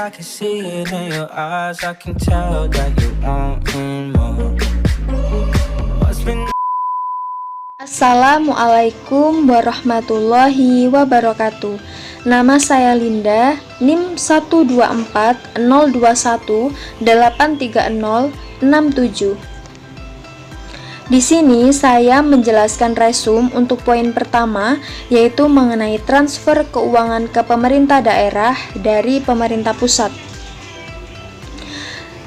I can see it in your eyes. I can tell that you want more. What's been Assalamualaikum warahmatullahi wabarakatuh. Nama saya Linda, NIM 12402183067. Di sini saya menjelaskan resum untuk poin pertama, yaitu mengenai transfer keuangan ke pemerintah daerah dari pemerintah pusat.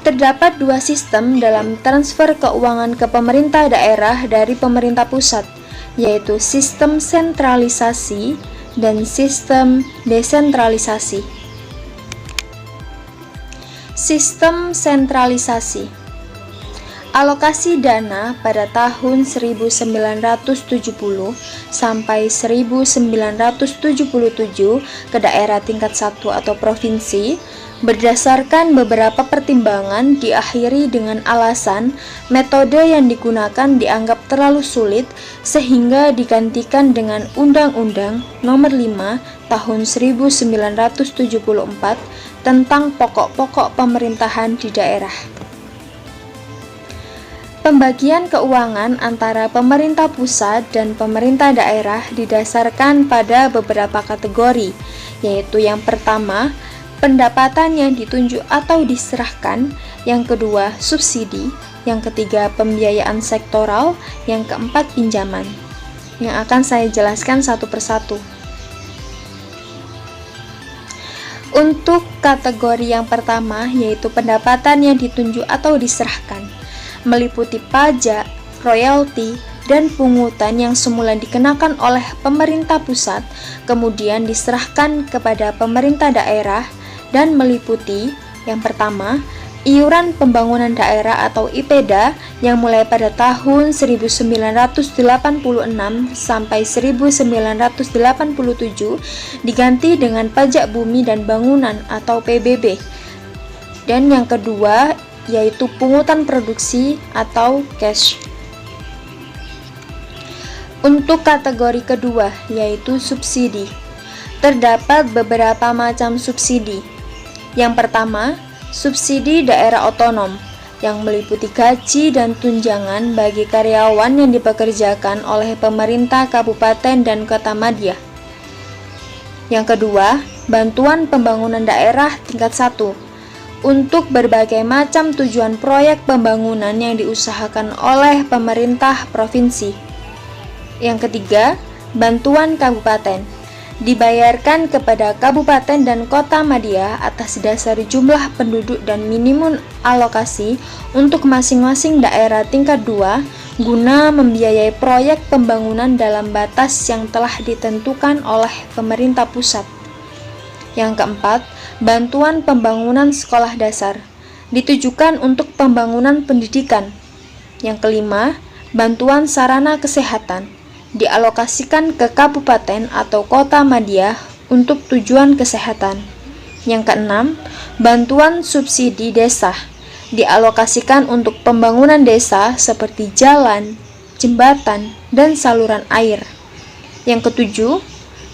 Terdapat dua sistem dalam transfer keuangan ke pemerintah daerah dari pemerintah pusat, yaitu sistem sentralisasi dan sistem desentralisasi. Sistem sentralisasi. Alokasi dana pada tahun 1970 sampai 1977 ke daerah tingkat 1 atau provinsi berdasarkan beberapa pertimbangan diakhiri dengan alasan metode yang digunakan dianggap terlalu sulit sehingga digantikan dengan Undang-Undang Nomor 5 Tahun 1974 tentang pokok-pokok pemerintahan di daerah. Pembagian keuangan antara pemerintah pusat dan pemerintah daerah didasarkan pada beberapa kategori, yaitu yang pertama, pendapatan yang ditunjuk atau diserahkan, yang kedua, subsidi, yang ketiga, pembiayaan sektoral, yang keempat, pinjaman, yang akan saya jelaskan satu persatu. Untuk kategori yang pertama, yaitu pendapatan yang ditunjuk atau diserahkan, meliputi pajak, royalti, dan pungutan yang semula dikenakan oleh pemerintah pusat, kemudian diserahkan kepada pemerintah daerah, dan meliputi yang pertama, iuran pembangunan daerah atau IPDA yang mulai pada tahun 1986 sampai 1987 diganti dengan pajak bumi dan bangunan atau PBB. Dan yang kedua, yaitu pungutan produksi atau cash. Untuk kategori kedua, yaitu subsidi, terdapat beberapa macam subsidi. Yang pertama, subsidi daerah otonom yang meliputi gaji dan tunjangan bagi karyawan yang dipekerjakan oleh pemerintah kabupaten dan kota madya. Yang kedua, bantuan pembangunan daerah tingkat 1 untuk berbagai macam tujuan proyek pembangunan yang diusahakan oleh pemerintah provinsi. Yang ketiga, bantuan kabupaten dibayarkan kepada kabupaten dan kota madya atas dasar jumlah penduduk dan minimum alokasi untuk masing-masing daerah tingkat 2 guna membiayai proyek pembangunan dalam batas yang telah ditentukan oleh pemerintah pusat. Yang keempat, bantuan pembangunan sekolah dasar ditujukan untuk pembangunan pendidikan. Yang kelima, bantuan sarana kesehatan dialokasikan ke kabupaten atau kota madya untuk tujuan kesehatan. Yang keenam, bantuan subsidi desa dialokasikan untuk pembangunan desa seperti jalan, jembatan, dan saluran air. Yang ketujuh,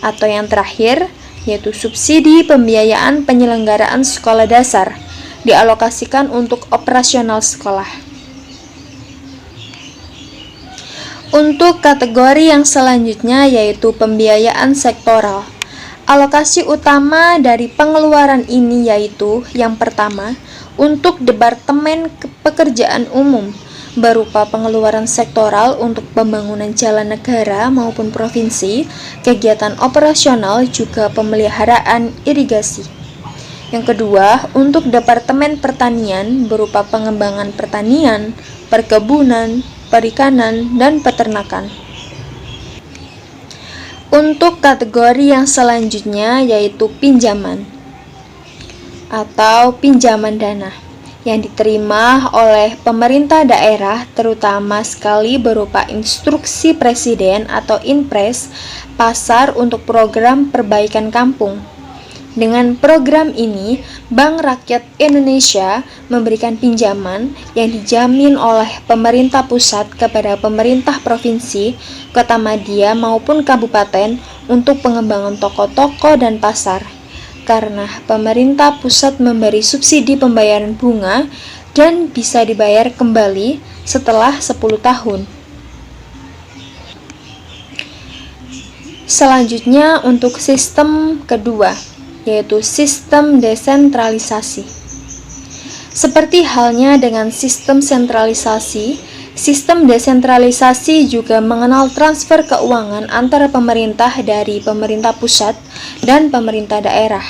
atau yang terakhir, yaitu subsidi pembiayaan penyelenggaraan sekolah dasar dialokasikan untuk operasional sekolah. Untuk kategori yang selanjutnya yaitu pembiayaan sektoral. Alokasi utama dari pengeluaran ini yaitu yang pertama, untuk Departemen Pekerjaan Umum berupa pengeluaran sektoral untuk pembangunan jalan negara maupun provinsi, kegiatan operasional juga pemeliharaan irigasi. Yang kedua, untuk Departemen Pertanian berupa pengembangan pertanian, perkebunan, perikanan, dan peternakan. Untuk kategori yang selanjutnya yaitu pinjaman atau pinjaman dana yang diterima oleh pemerintah daerah terutama sekali berupa instruksi presiden atau Inpres pasar untuk program perbaikan kampung. Dengan program ini, Bank Rakyat Indonesia memberikan pinjaman yang dijamin oleh pemerintah pusat kepada pemerintah provinsi, kota madya maupun kabupaten untuk pengembangan toko-toko dan pasar. karena pemerintah pusat memberi subsidi pembayaran bunga dan bisa dibayar kembali setelah 10 tahun. Selanjutnya untuk sistem kedua, yaitu sistem desentralisasi. Seperti halnya dengan sistem sentralisasi, sistem desentralisasi juga mengenal transfer keuangan antara pemerintah dari pemerintah pusat dan pemerintah daerah.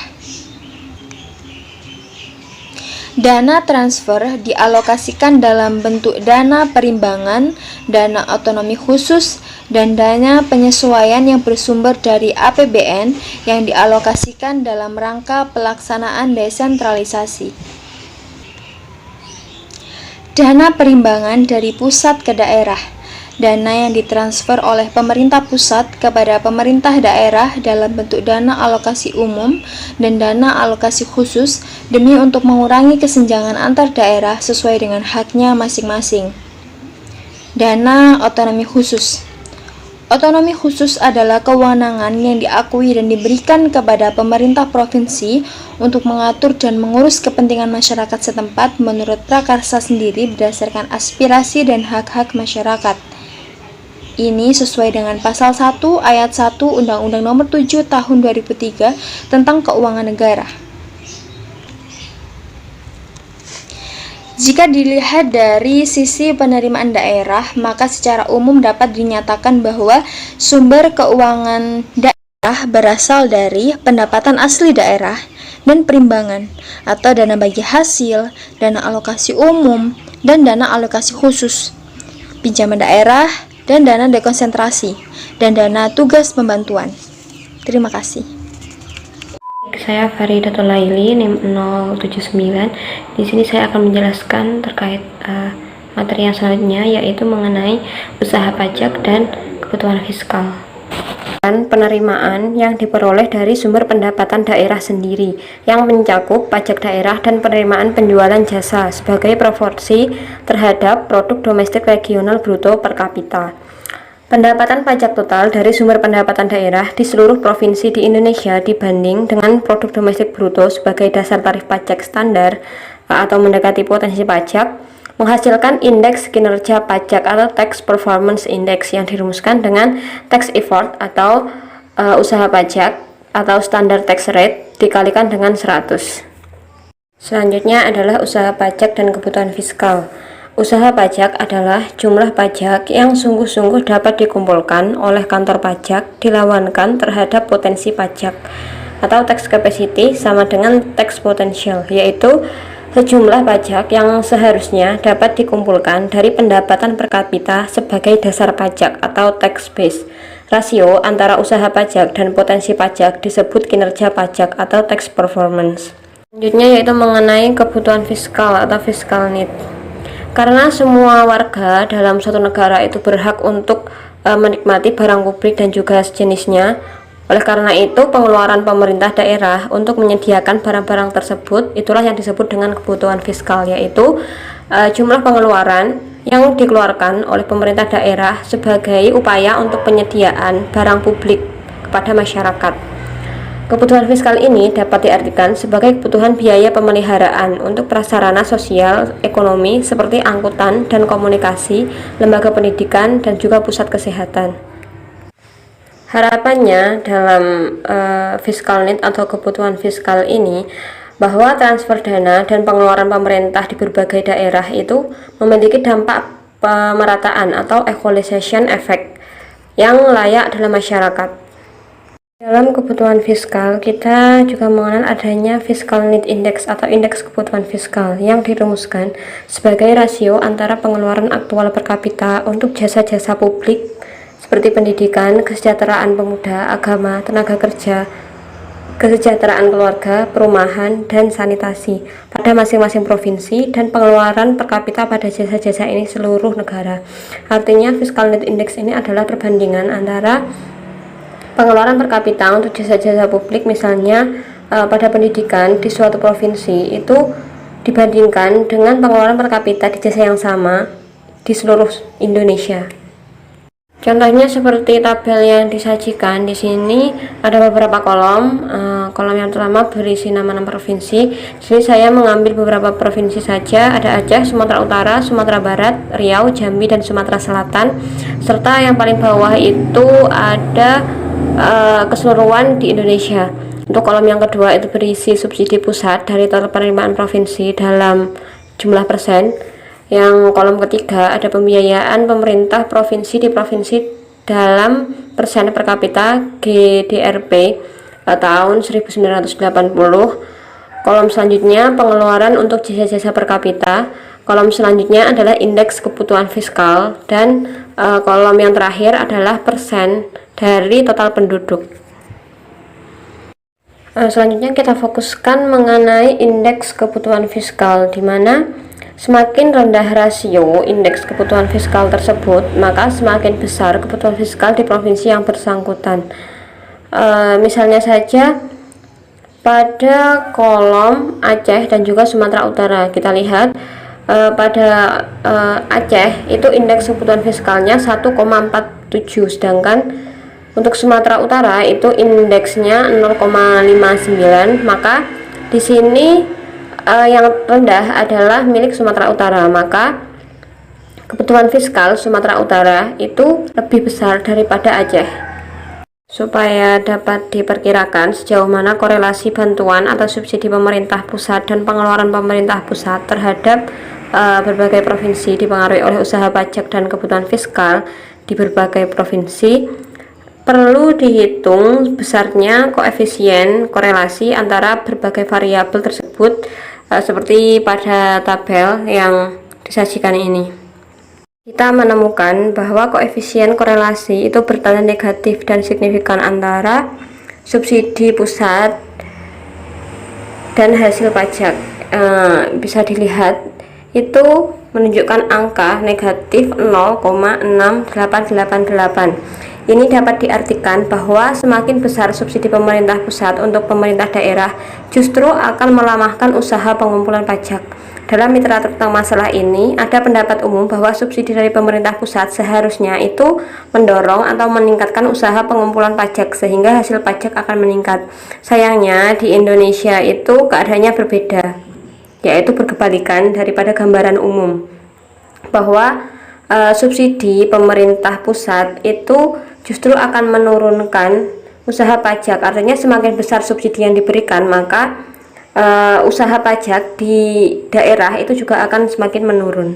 Dana transfer dialokasikan dalam bentuk dana perimbangan, dana otonomi khusus, dan dana penyesuaian yang bersumber dari APBN yang dialokasikan dalam rangka pelaksanaan desentralisasi. Dana perimbangan dari pusat ke daerah. Dana yang ditransfer oleh pemerintah pusat kepada pemerintah daerah dalam bentuk dana alokasi umum dan dana alokasi khusus demi untuk mengurangi kesenjangan antar daerah sesuai dengan haknya masing-masing. Dana otonomi khusus. Otonomi khusus adalah kewenangan yang diakui dan diberikan kepada pemerintah provinsi untuk mengatur dan mengurus kepentingan masyarakat setempat menurut prakarsa sendiri berdasarkan aspirasi dan hak-hak masyarakat. Ini sesuai dengan pasal 1 ayat 1 Undang-Undang Nomor 7 Tahun 2003 tentang Keuangan Negara. Jika dilihat dari sisi penerimaan daerah, maka secara umum dapat dinyatakan bahwa sumber keuangan daerah berasal dari pendapatan asli daerah dan perimbangan atau dana bagi hasil, dana alokasi umum, dan dana alokasi khusus, pinjaman daerah, dan dana dekonsentrasi, dan dana tugas pembantuan. Terima kasih. Saya Faridatul Laili, NIM 079. Di sini saya akan menjelaskan terkait materi yang selanjutnya, yaitu mengenai usaha pajak dan kebutuhan fiskal. Dan penerimaan yang diperoleh dari sumber pendapatan daerah sendiri, yang mencakup pajak daerah dan penerimaan penjualan jasa sebagai proporsi terhadap produk domestik regional bruto per kapita. Pendapatan pajak total dari sumber pendapatan daerah di seluruh provinsi di Indonesia dibanding dengan produk domestik bruto sebagai dasar tarif pajak standar atau mendekati potensi pajak menghasilkan indeks kinerja pajak atau Tax Performance Index yang dirumuskan dengan tax effort atau usaha pajak atau standar tax rate dikalikan dengan 100. Selanjutnya adalah usaha pajak dan kebutuhan fiskal. Usaha pajak adalah jumlah pajak yang sungguh-sungguh dapat dikumpulkan oleh kantor pajak dilawankan terhadap potensi pajak atau tax capacity sama dengan tax potential, yaitu sejumlah pajak yang seharusnya dapat dikumpulkan dari pendapatan per kapita sebagai dasar pajak atau tax base. Rasio antara usaha pajak dan potensi pajak disebut kinerja pajak atau tax performance. Selanjutnya yaitu mengenai kebutuhan fiskal atau fiscal need. Karena semua warga dalam suatu negara itu berhak untuk menikmati barang publik dan juga sejenisnya. Oleh karena itu, pengeluaran pemerintah daerah untuk menyediakan barang-barang tersebut itulah yang disebut dengan kebutuhan fiskal, yaitu jumlah pengeluaran yang dikeluarkan oleh pemerintah daerah sebagai upaya untuk penyediaan barang publik kepada masyarakat. Kebutuhan fiskal ini dapat diartikan sebagai kebutuhan biaya pemeliharaan untuk prasarana sosial, ekonomi seperti angkutan dan komunikasi, lembaga pendidikan, dan juga pusat kesehatan. Harapannya dalam fiscal need atau kebutuhan fiskal ini bahwa transfer dana dan pengeluaran pemerintah di berbagai daerah itu memiliki dampak pemerataan atau equalization effect yang layak dalam masyarakat. Dalam kebutuhan fiskal, kita juga mengenal adanya fiscal need index atau indeks kebutuhan fiskal yang dirumuskan sebagai rasio antara pengeluaran aktual per kapita untuk jasa-jasa publik seperti pendidikan, kesejahteraan pemuda, agama, tenaga kerja, kesejahteraan keluarga, perumahan, dan sanitasi pada masing-masing provinsi dan pengeluaran per kapita pada jasa-jasa ini seluruh negara. Artinya fiscal need index ini adalah perbandingan antara pengeluaran per kapita untuk jasa-jasa publik, misalnya pada pendidikan di suatu provinsi itu dibandingkan dengan pengeluaran per kapita di jasa yang sama di seluruh Indonesia. Contohnya seperti tabel yang disajikan di sini, ada beberapa kolom. Kolom yang pertama berisi nama-nama provinsi. Di sini saya mengambil beberapa provinsi saja, ada Aceh, Sumatera Utara, Sumatera Barat, Riau, Jambi, dan Sumatera Selatan. Serta yang paling bawah itu ada keseluruhan di Indonesia. Untuk kolom yang kedua itu berisi subsidi pusat dari total penerimaan provinsi dalam jumlah persen. Yang kolom ketiga ada pembiayaan pemerintah provinsi di provinsi dalam persen per kapita GDRP tahun 1980. Kolom selanjutnya pengeluaran untuk jasa-jasa per kapita. Kolom selanjutnya adalah indeks kebutuhan fiskal, dan kolom yang terakhir adalah persen dari total penduduk. Selanjutnya kita fokuskan mengenai indeks kebutuhan fiskal, di mana semakin rendah rasio indeks kebutuhan fiskal tersebut, maka semakin besar kebutuhan fiskal di provinsi yang bersangkutan. Misalnya saja pada kolom Aceh dan juga Sumatera Utara, kita lihat pada Aceh itu indeks kebutuhan fiskalnya 1,47, sedangkan untuk Sumatera Utara itu indeksnya 0,59. Maka di sini yang rendah adalah milik Sumatera Utara, maka kebutuhan fiskal Sumatera Utara itu lebih besar daripada Aceh. Supaya dapat diperkirakan sejauh mana korelasi bantuan atau subsidi pemerintah pusat dan pengeluaran pemerintah pusat terhadap berbagai provinsi dipengaruhi oleh usaha pajak dan kebutuhan fiskal di berbagai provinsi, perlu dihitung besarnya koefisien korelasi antara berbagai variabel tersebut, seperti pada tabel yang disajikan ini. Kita menemukan bahwa koefisien korelasi itu bertanda negatif dan signifikan antara subsidi pusat dan hasil pajak. Bisa dilihat itu menunjukkan angka negatif 0,6888. Ini dapat diartikan bahwa semakin besar subsidi pemerintah pusat untuk pemerintah daerah justru akan melemahkan usaha pengumpulan pajak. Dalam literatur tentang masalah ini, ada pendapat umum bahwa subsidi dari pemerintah pusat seharusnya itu mendorong atau meningkatkan usaha pengumpulan pajak sehingga hasil pajak akan meningkat. Sayangnya di Indonesia itu keadaannya berbeda, yaitu berkebalikan daripada gambaran umum, bahwa subsidi pemerintah pusat itu justru akan menurunkan usaha pajak. Artinya semakin besar subsidi yang diberikan, maka usaha pajak di daerah itu juga akan semakin menurun.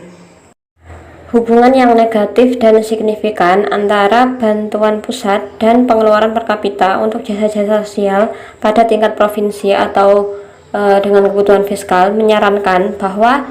Hubungan yang negatif dan signifikan antara bantuan pusat dan pengeluaran per kapita untuk jasa-jasa sosial pada tingkat provinsi atau dengan kebutuhan fiskal menyarankan bahwa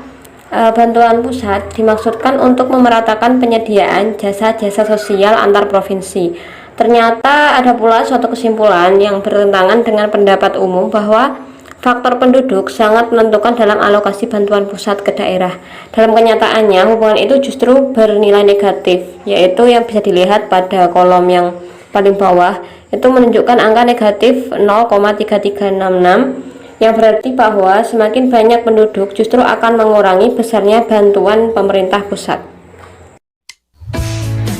bantuan pusat dimaksudkan untuk memeratakan penyediaan jasa-jasa sosial antar provinsi. Ternyata ada pula suatu kesimpulan yang bertentangan dengan pendapat umum bahwa faktor penduduk sangat menentukan dalam alokasi bantuan pusat ke daerah. Dalam kenyataannya, hubungan itu justru bernilai negatif, yaitu yang bisa dilihat pada kolom yang paling bawah, itu menunjukkan angka negatif 0,3366, yang berarti bahwa semakin banyak penduduk justru akan mengurangi besarnya bantuan pemerintah pusat.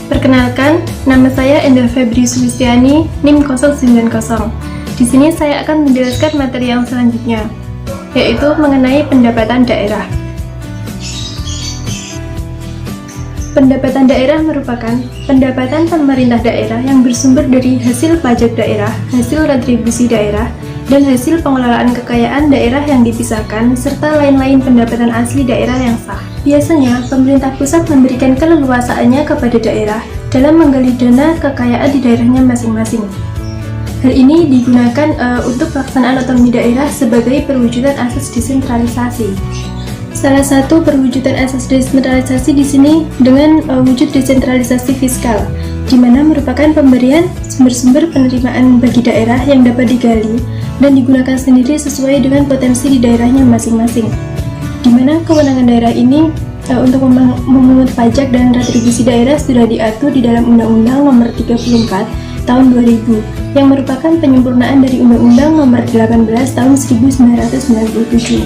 Perkenalkan, nama saya Enda Febri Sulistiani, NIM 090. Di sini saya akan menjelaskan materi yang selanjutnya, yaitu mengenai pendapatan daerah. Pendapatan daerah merupakan pendapatan pemerintah daerah yang bersumber dari hasil pajak daerah, hasil retribusi daerah, dan hasil pengelolaan kekayaan daerah yang dipisahkan, serta lain-lain pendapatan asli daerah yang sah. Biasanya, pemerintah pusat memberikan keleluasaannya kepada daerah dalam menggali dana kekayaan di daerahnya masing-masing. Hal ini digunakan untuk pelaksanaan otonomi daerah sebagai perwujudan asas desentralisasi. Salah satu perwujudan asas desentralisasi di sini dengan wujud desentralisasi fiskal, di mana merupakan pemberian sumber-sumber penerimaan bagi daerah yang dapat digali dan digunakan sendiri sesuai dengan potensi di daerahnya masing-masing. Di mana kewenangan daerah ini untuk memungut pajak dan retribusi daerah sudah diatur di dalam Undang-Undang Nomor 34 Tahun 2000 yang merupakan penyempurnaan dari Undang-Undang Nomor 18 Tahun 1997.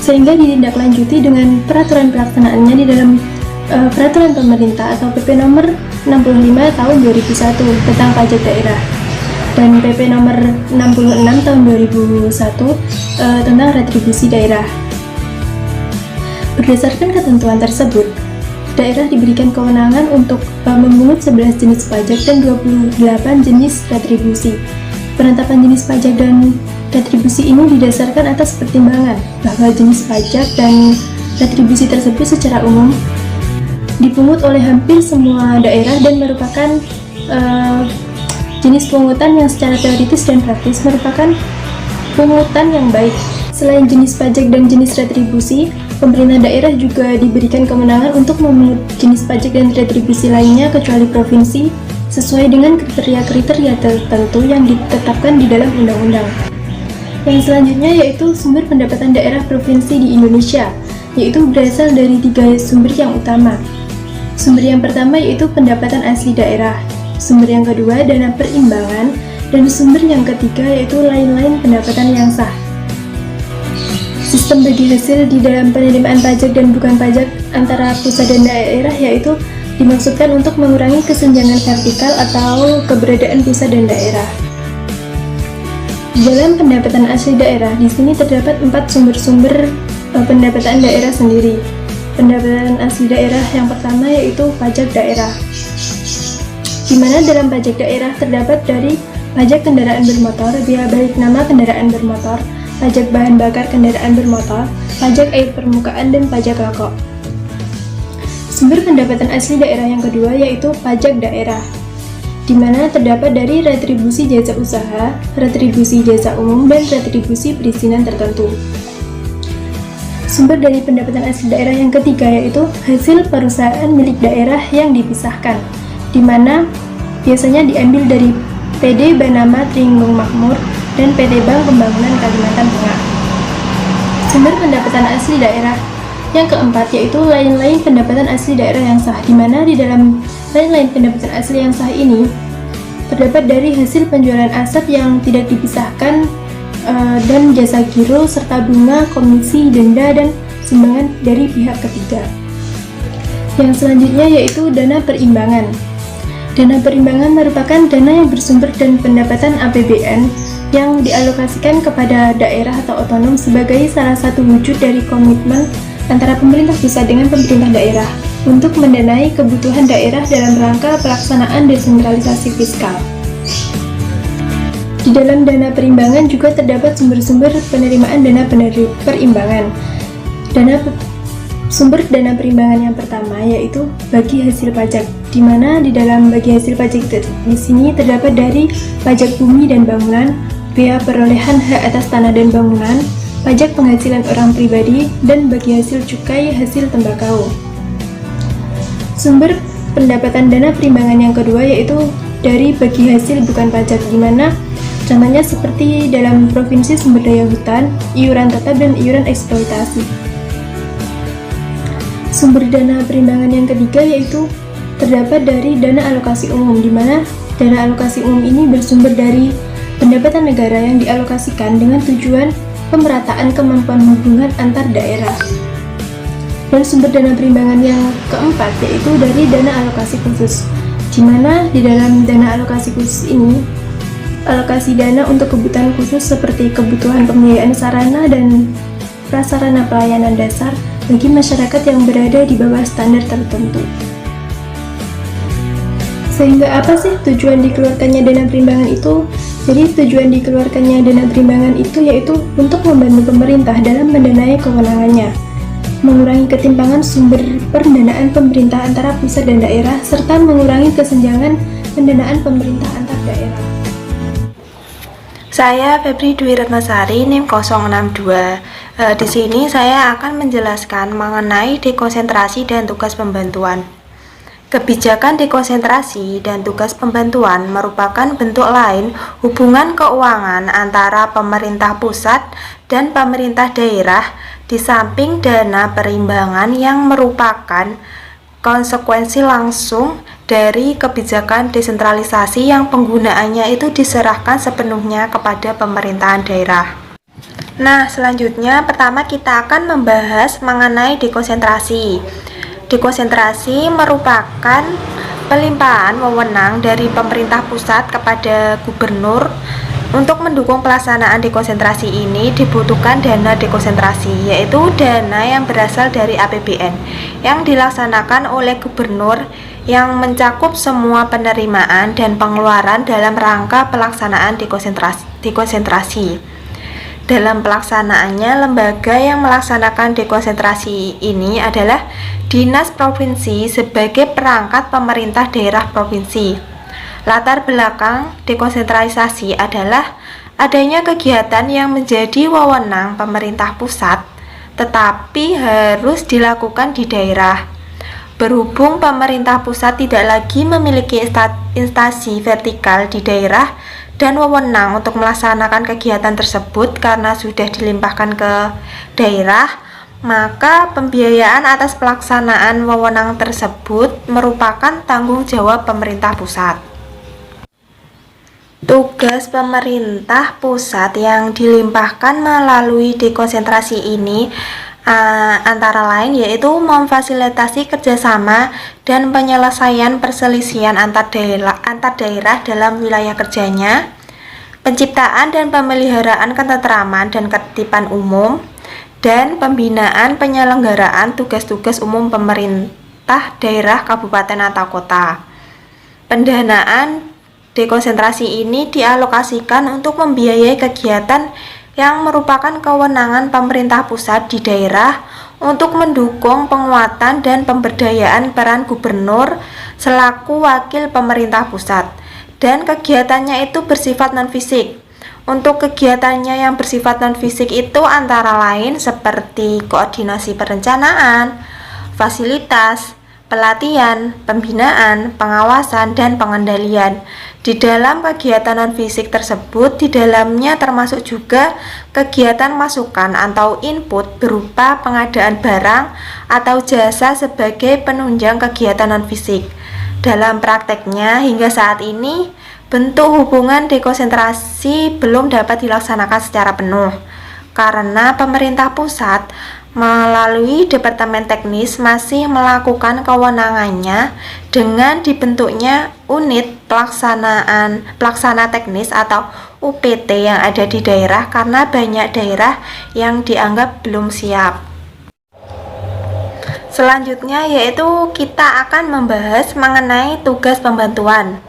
Sehingga ditindaklanjuti dengan peraturan pelaksanaannya di dalam Peraturan Pemerintah atau PP nomor 65 tahun 2001 tentang pajak daerah dan PP nomor 66 tahun 2001 tentang retribusi daerah. Berdasarkan ketentuan tersebut, daerah diberikan kewenangan untuk memungut 11 jenis pajak dan 28 jenis retribusi. Penetapan jenis pajak dan retribusi ini didasarkan atas pertimbangan bahwa jenis pajak dan retribusi tersebut secara umum dipungut oleh hampir semua daerah dan merupakan jenis pungutan yang secara teoritis dan praktis merupakan pungutan yang baik. Selain jenis pajak dan jenis retribusi, pemerintah daerah juga diberikan kewenangan untuk memungut jenis pajak dan retribusi lainnya kecuali provinsi sesuai dengan kriteria-kriteria tertentu yang ditetapkan di dalam undang-undang. Yang selanjutnya yaitu sumber pendapatan daerah provinsi di Indonesia, yaitu berasal dari 3 sumber yang utama. Sumber yang pertama yaitu pendapatan asli daerah, sumber yang kedua dana perimbangan, dan sumber yang ketiga yaitu lain-lain pendapatan yang sah. Sistem bagi hasil di dalam penerimaan pajak dan bukan pajak antara pusat dan daerah yaitu dimaksudkan untuk mengurangi kesenjangan vertikal atau keberadaan pusat dan daerah. Dalam pendapatan asli daerah, di sini terdapat 4 sumber-sumber pendapatan daerah sendiri. Pendapatan asli daerah yang pertama yaitu pajak daerah, di mana dalam pajak daerah terdapat dari pajak kendaraan bermotor, biaya balik nama kendaraan bermotor, pajak bahan bakar kendaraan bermotor, pajak air permukaan, dan pajak rokok. Sumber pendapatan asli daerah yang kedua yaitu pajak daerah, di mana terdapat dari retribusi jasa usaha, retribusi jasa umum, dan retribusi perizinan tertentu. Sumber dari pendapatan asli daerah yang ketiga yaitu hasil perusahaan milik daerah yang dipisahkan, di mana biasanya diambil dari PD Banama Tringung Makmur dan PT Bank Pembangunan Kalimantan Tengah. Sumber pendapatan asli daerah yang keempat yaitu lain-lain pendapatan asli daerah yang sah, di mana di dalam lain-lain pendapatan asli yang sah ini terdapat dari hasil penjualan aset yang tidak dipisahkan dan jasa giro serta bunga, komisi, denda, dan sumbangan dari pihak ketiga. Yang selanjutnya yaitu dana perimbangan. Dana perimbangan merupakan dana yang bersumber dan pendapatan APBN yang dialokasikan kepada daerah atau otonom sebagai salah satu wujud dari komitmen antara pemerintah pusat dengan pemerintah daerah untuk mendanai kebutuhan daerah dalam rangka pelaksanaan desentralisasi fiskal. Di dalam dana perimbangan juga terdapat sumber-sumber penerimaan dana perimbangan. Sumber dana perimbangan yang pertama yaitu bagi hasil pajak, di mana di dalam bagi hasil pajak di sini terdapat dari pajak bumi dan bangunan, bea perolehan hak atas tanah dan bangunan, pajak penghasilan orang pribadi, dan bagi hasil cukai hasil tembakau. Sumber pendapatan dana perimbangan yang kedua yaitu dari bagi hasil bukan pajak, di mana contohnya seperti dalam provinsi sumber daya hutan, iuran tetap, dan iuran eksploitasi. Sumber dana perimbangan yang ketiga yaitu terdapat dari dana alokasi umum, di mana dana alokasi umum ini bersumber dari pendapatan negara yang dialokasikan dengan tujuan pemerataan kemampuan hubungan antar daerah. Dan sumber dana perimbangan yang keempat yaitu dari dana alokasi khusus, di mana di dalam dana alokasi khusus ini alokasi dana untuk kebutuhan khusus seperti kebutuhan pembiayaan sarana dan prasarana pelayanan dasar bagi masyarakat yang berada di bawah standar tertentu. Sehingga apa sih tujuan dikeluarkannya dana perimbangan itu? Jadi tujuan dikeluarkannya dana perimbangan itu yaitu untuk membantu pemerintah dalam mendanai kewenangannya, mengurangi ketimpangan sumber pendanaan pemerintah antara pusat dan daerah, serta mengurangi kesenjangan pendanaan pemerintah antar daerah. Saya Febri Dwi Retnosari, NIM 062. Di sini saya akan menjelaskan mengenai dekonsentrasi dan tugas pembantuan. Kebijakan dekonsentrasi dan tugas pembantuan merupakan bentuk lain hubungan keuangan antara pemerintah pusat dan pemerintah daerah, di samping dana perimbangan yang merupakan konsekuensi langsung dari kebijakan desentralisasi yang penggunaannya itu diserahkan sepenuhnya kepada pemerintahan daerah. Nah, selanjutnya pertama kita akan membahas mengenai dekonsentrasi. Dekonsentrasi merupakan pelimpahan wewenang dari pemerintah pusat kepada gubernur. Untuk mendukung pelaksanaan dekonsentrasi ini dibutuhkan dana dekonsentrasi, yaitu dana yang berasal dari APBN yang dilaksanakan oleh gubernur yang mencakup semua penerimaan dan pengeluaran dalam rangka pelaksanaan dekonsentrasi. Dalam pelaksanaannya, lembaga yang melaksanakan dekonsentrasi ini adalah Dinas Provinsi sebagai perangkat pemerintah daerah provinsi. Latar belakang dekonsentralisasi adalah adanya kegiatan yang menjadi wewenang pemerintah pusat, tetapi harus dilakukan di daerah. Berhubung pemerintah pusat tidak lagi memiliki instansi vertikal di daerah dan wewenang untuk melaksanakan kegiatan tersebut karena sudah dilimpahkan ke daerah, maka pembiayaan atas pelaksanaan wewenang tersebut merupakan tanggung jawab pemerintah pusat. Tugas pemerintah pusat yang dilimpahkan melalui dekonsentrasi ini antara lain yaitu memfasilitasi kerjasama dan penyelesaian perselisihan antar daerah dalam wilayah kerjanya, penciptaan dan pemeliharaan ketentraman dan ketertiban umum, dan pembinaan penyelenggaraan tugas-tugas umum pemerintah daerah, kabupaten atau kota. Pendanaan dekonsentrasi ini dialokasikan untuk membiayai kegiatan yang merupakan kewenangan pemerintah pusat di daerah untuk mendukung penguatan dan pemberdayaan peran gubernur selaku wakil pemerintah pusat, dan kegiatannya itu bersifat non-fisik. Untuk kegiatannya yang bersifat non-fisik itu antara lain seperti koordinasi perencanaan, fasilitas, pelatihan, pembinaan, pengawasan, dan pengendalian. Di dalam kegiatan non-fisik tersebut, di dalamnya termasuk juga kegiatan masukan atau input berupa pengadaan barang atau jasa sebagai penunjang kegiatan non-fisik. Dalam prakteknya, hingga saat ini, bentuk hubungan dekonsentrasi belum dapat dilaksanakan secara penuh, karena pemerintah pusat melalui Departemen Teknis masih melakukan kewenangannya dengan dibentuknya unit pelaksana teknis atau UPT yang ada di daerah karena banyak daerah yang dianggap belum siap. Selanjutnya yaitu kita akan membahas mengenai tugas pembantuan.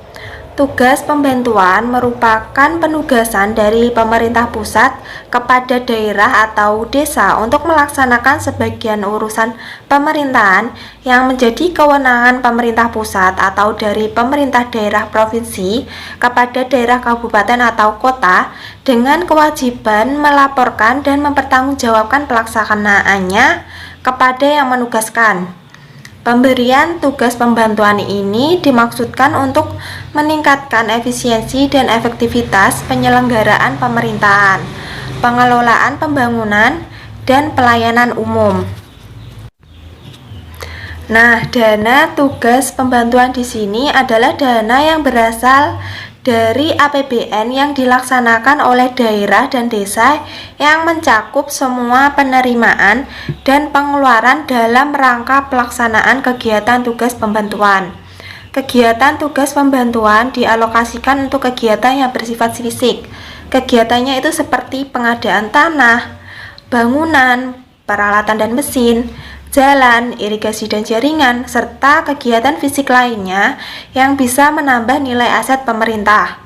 Tugas pembantuan merupakan penugasan dari pemerintah pusat kepada daerah atau desa untuk melaksanakan sebagian urusan pemerintahan yang menjadi kewenangan pemerintah pusat atau dari pemerintah daerah provinsi kepada daerah kabupaten atau kota dengan kewajiban melaporkan dan mempertanggungjawabkan pelaksanaannya kepada yang menugaskan. Pemberian tugas pembantuan ini dimaksudkan untuk meningkatkan efisiensi dan efektivitas penyelenggaraan pemerintahan, pengelolaan pembangunan, dan pelayanan umum. Nah, dana tugas pembantuan di sini adalah dana yang berasal dari APBN yang dilaksanakan oleh daerah dan desa yang mencakup semua penerimaan dan pengeluaran dalam rangka pelaksanaan kegiatan tugas pembantuan. Kegiatan tugas pembantuan dialokasikan untuk kegiatan yang bersifat fisik. Kegiatannya itu seperti pengadaan tanah, bangunan, peralatan dan mesin, jalan, irigasi dan jaringan, serta kegiatan fisik lainnya yang bisa menambah nilai aset pemerintah.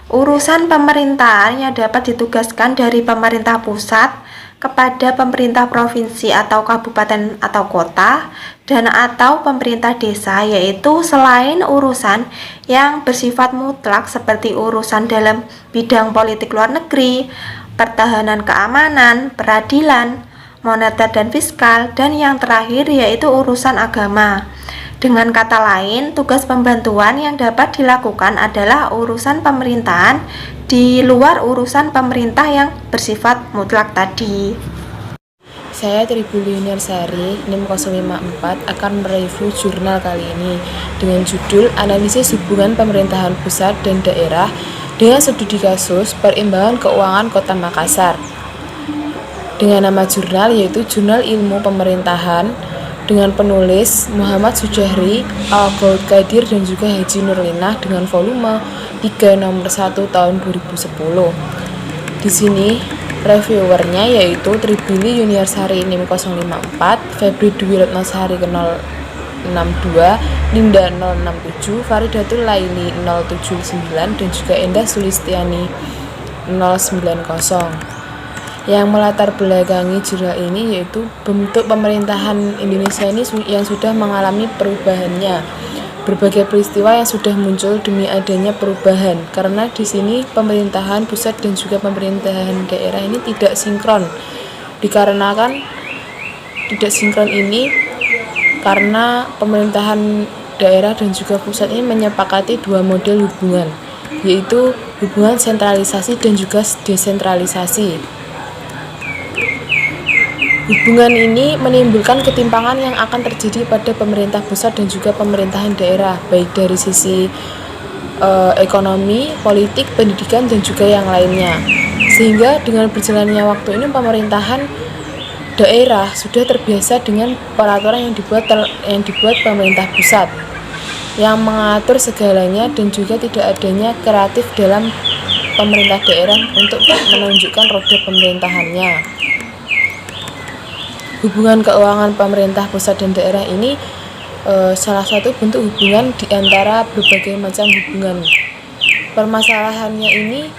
Urusan pemerintahan yang dapat ditugaskan dari pemerintah pusat kepada pemerintah provinsi atau kabupaten atau kota dan atau pemerintah desa, yaitu selain urusan yang bersifat mutlak seperti urusan dalam bidang politik luar negeri, pertahanan keamanan, peradilan, moneter dan fiskal, dan yang terakhir yaitu urusan agama. Dengan kata lain, tugas pembantuan yang dapat dilakukan adalah urusan pemerintahan di luar urusan pemerintah yang bersifat mutlak tadi. Saya Tribuli Yunarsari, NIM 054 akan mereview jurnal kali ini dengan judul Analisis Hubungan Pemerintahan Pusat dan Daerah dengan Studi Kasus Perimbangan Keuangan Kota Makassar. Dengan nama jurnal yaitu Jurnal Ilmu Pemerintahan dengan penulis Muhammad Sujahri, Al-Gaud Qadir dan juga Haji Nurlinah dengan volume 3 nomor 1 tahun 2010. Di sini reviewernya yaitu Tribili Yuniarsari 6054, Febri Dwi Ratnasari 062, Linda 067, Faridatul Laili 079 dan juga Endah Sulistiani 090. Yang melatar belakangi jurnal ini yaitu bentuk pemerintahan Indonesia ini yang sudah mengalami perubahannya. Berbagai peristiwa yang sudah muncul demi adanya perubahan. Karena di sini pemerintahan pusat dan juga pemerintahan daerah ini tidak sinkron. Dikarenakan tidak sinkron ini karena pemerintahan daerah dan juga pusat ini menyepakati dua model hubungan, yaitu hubungan sentralisasi dan juga desentralisasi. Hubungan ini menimbulkan ketimpangan yang akan terjadi pada pemerintah pusat dan juga pemerintahan daerah, baik dari sisi ekonomi, politik, pendidikan, dan juga yang lainnya. Sehingga dengan berjalannya waktu ini pemerintahan daerah sudah terbiasa dengan peraturan yang dibuat pemerintah pusat yang mengatur segalanya dan juga tidak adanya kreatif dalam pemerintah daerah untuk menunjukkan roda pemerintahannya. Hubungan keuangan pemerintah pusat dan daerah ini salah satu bentuk hubungan di antara berbagai macam hubungan. Permasalahannya ini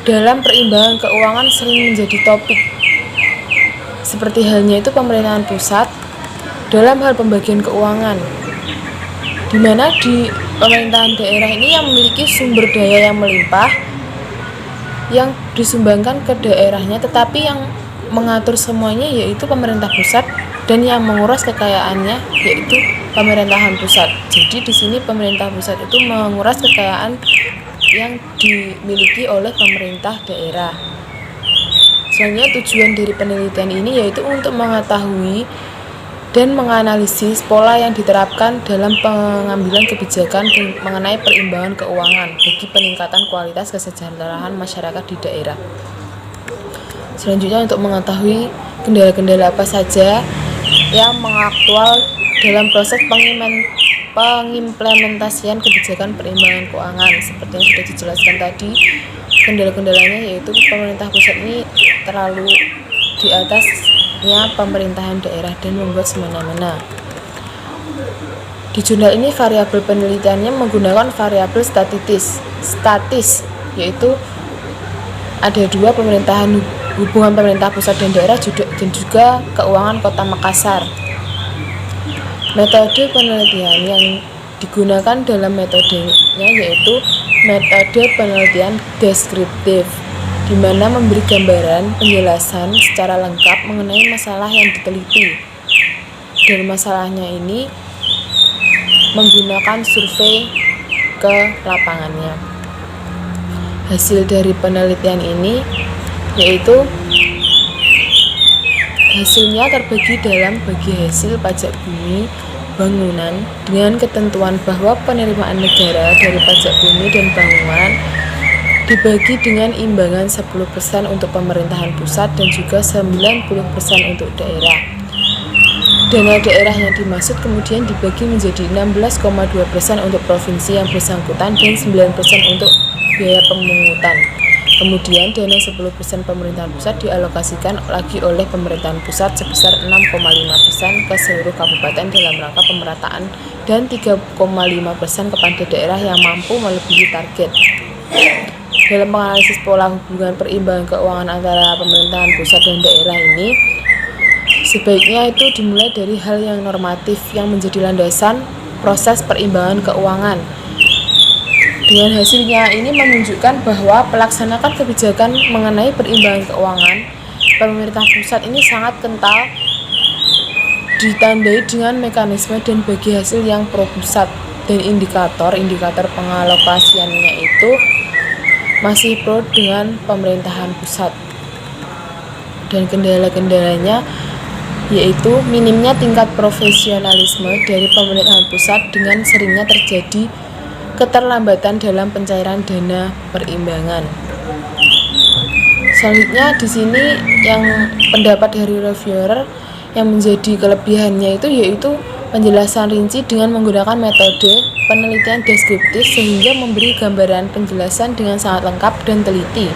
dalam perimbangan keuangan sering menjadi topik. Seperti halnya itu pemerintahan pusat dalam hal pembagian keuangan, di mana di pemerintahan daerah ini yang memiliki sumber daya yang melimpah yang disumbangkan ke daerahnya, tetapi yang mengatur semuanya yaitu pemerintah pusat dan yang menguras kekayaannya yaitu pemerintahan pusat. Jadi di sini pemerintah pusat itu menguras kekayaan yang dimiliki oleh pemerintah daerah. Selanjutnya tujuan dari penelitian ini yaitu untuk mengetahui dan menganalisis pola yang diterapkan dalam pengambilan kebijakan mengenai perimbangan keuangan bagi peningkatan kualitas kesejahteraan masyarakat di daerah. Selanjutnya untuk mengetahui kendala-kendala apa saja yang mengaktual dalam proses pengimplementasian kebijakan perimbangan keuangan. Seperti yang sudah dijelaskan tadi, kendala-kendalanya yaitu pemerintah pusat ini terlalu di atasnya pemerintahan daerah dan membuat semena-mena. Di jurnal ini variabel penelitiannya menggunakan variabel statis, yaitu ada dua hubungan pemerintah pusat dan daerah dan juga keuangan Kota Makassar. Metode penelitian yang digunakan dalam metodenya yaitu metode penelitian deskriptif, di mana memberi gambaran penjelasan secara lengkap mengenai masalah yang diteliti. Dan masalahnya ini menggunakan survei ke lapangannya. Hasil dari penelitian ini yaitu hasilnya terbagi dalam bagi hasil pajak bumi bangunan dengan ketentuan bahwa penerimaan negara dari pajak bumi dan bangunan dibagi dengan imbangan 10% untuk pemerintahan pusat dan juga 90% untuk daerah. Dana daerah yang dimaksud kemudian dibagi menjadi 16,2% untuk provinsi yang bersangkutan dan 9% untuk biaya pemungutan. Kemudian dana 10% pemerintahan pusat dialokasikan lagi oleh pemerintahan pusat sebesar 6,5% ke seluruh kabupaten dalam rangka pemerataan dan 3,5% kepada daerah yang mampu melebihi target. Dalam menganalisis pola hubungan perimbangan keuangan antara pemerintahan pusat dan daerah ini, sebaiknya itu dimulai dari hal yang normatif yang menjadi landasan proses perimbangan keuangan. Dengan hasilnya ini menunjukkan bahwa pelaksanakan kebijakan mengenai perimbangan keuangan pemerintah pusat ini sangat kental ditandai dengan mekanisme dan bagi hasil yang pro pusat, dan indikator pengalokasiannya itu masih pro dengan pemerintahan pusat. Dan kendala-kendalanya yaitu minimnya tingkat profesionalisme dari pemerintahan pusat dengan seringnya terjadi keterlambatan dalam pencairan dana perimbangan. Selanjutnya di sini yang pendapat dari reviewer yang menjadi kelebihannya itu yaitu penjelasan rinci dengan menggunakan metode penelitian deskriptif sehingga memberi gambaran penjelasan dengan sangat lengkap dan teliti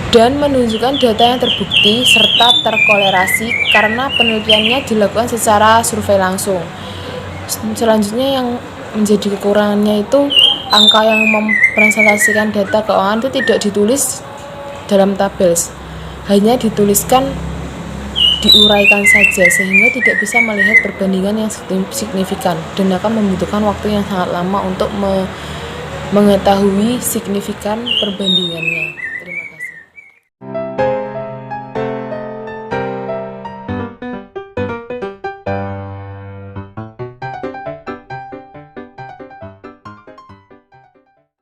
dan menunjukkan data yang terbukti serta terkolerasi karena penelitiannya dilakukan secara survei langsung. Selanjutnya yang menjadi kekurangannya itu angka yang mempresentasikan data keuangan itu tidak ditulis dalam tabel, hanya dituliskan diuraikan saja sehingga tidak bisa melihat perbandingan yang signifikan dan akan membutuhkan waktu yang sangat lama untuk mengetahui signifikan perbandingannya.